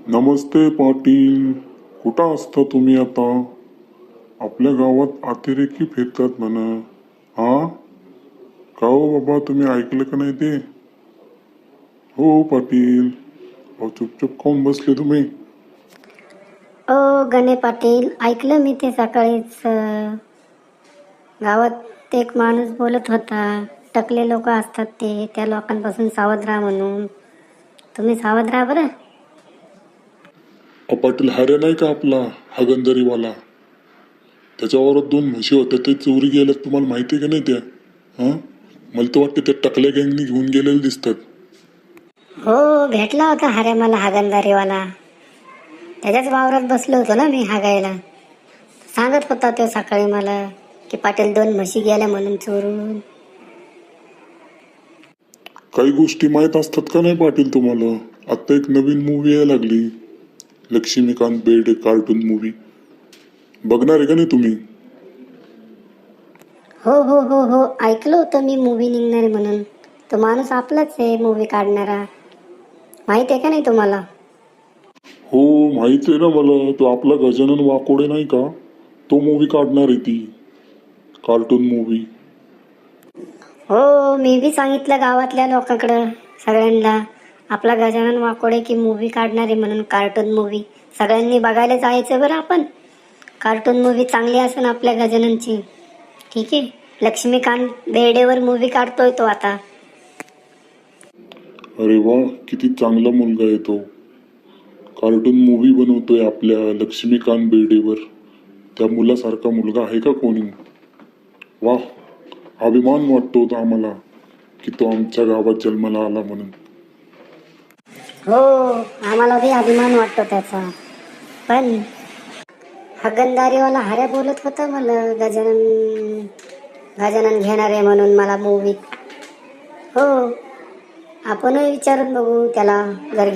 नमस्ते पाटील, कुठं असता तुम्ही आता? आपल्या गावात अतिरेकी फिरतात म्हणा. हा, का हो बाबा, तुम्ही ऐकलं का नाही ते? हो पाटील. अहो, चुपचुप काऊन बसले तुम्ही? गणे पाटील, ऐकलं मी ते सकाळीच. गावात एक माणूस बोलत होता, टकले लोक असतात ते, त्या लोकांपासून सावध राहा म्हणून. तुम्ही सावध राहा बरं. पाटील, हार्या नाही का आपला हागंदरीवाला? त्याच्यावर 2 म्हशी होत्या, ते चोरी गेल्यात. तुम्हाला माहिती का नाही त्या? हा, मला तर वाटतं त्या टकल्या गँगनी घेऊन गेलेले दिसतात. हो, भेटला होता हऱ्या मला हागंदारीवाला. त्याच्याच वावरात बसलो होतो ना मी हागायला. सांगत होता तो सकाळी मला की पाटील 2 म्हशी गेल्या म्हणून चोरून. काही गोष्टी माहीत असतात का नाही पाटील तुम्हाला? आता एक नवीन मूवी यायला लागली, लक्ष्मीकांत बेर्डे कार्टून मूवी. बघणार आहे का नाही तुम्ही? हो हो हो हो, ऐकलं होतं मी मूवी निघणार आहे म्हणून. तो माणूस आपलाच आहे मूवी काढणारा. माहित आहे का नाही तुम्हाला? हो, माहिती आहे ना मला. तो आपला गजानन वाकोडे नाही का, तो मूवी काढणार आहे ती कार्टून मूवी. हो, मी बी सांगितलं गावातल्या लोकांकडं सगळ्यांना, आपला गजानन वाकोडे की मूवी काढणार आहे म्हणून, कार्टून मूवी. सगळ्यांनी बघायला जायचं बरं आपण. कार्टून मूवी चांगली असेल आपल्या गजाननची. ठीक आहे, लक्ष्मीकांत बेर्डेवर मूवी काढतोय तो आता. अरे वा, किती चांगला मुलगा आहे तो. कार्टून मूवी बनवतोय आपल्या लक्ष्मीकांत बेर्डेवर. त्या मुलासारखा मुलगा आहे का कोणी? वा, अभिमान वाटतो होता आम्हाला की तो आमच्या गावात जन्माला आला म्हणून. हो, आम्हाला बी अभिमान वाटतो त्याचा. पण हगंदारीवाला हऱ्या बोलत होता मला, गजानन गजानन घेणार आहे म्हणून मला मूवी. हो, आपणही विचारून बघू त्याला, जर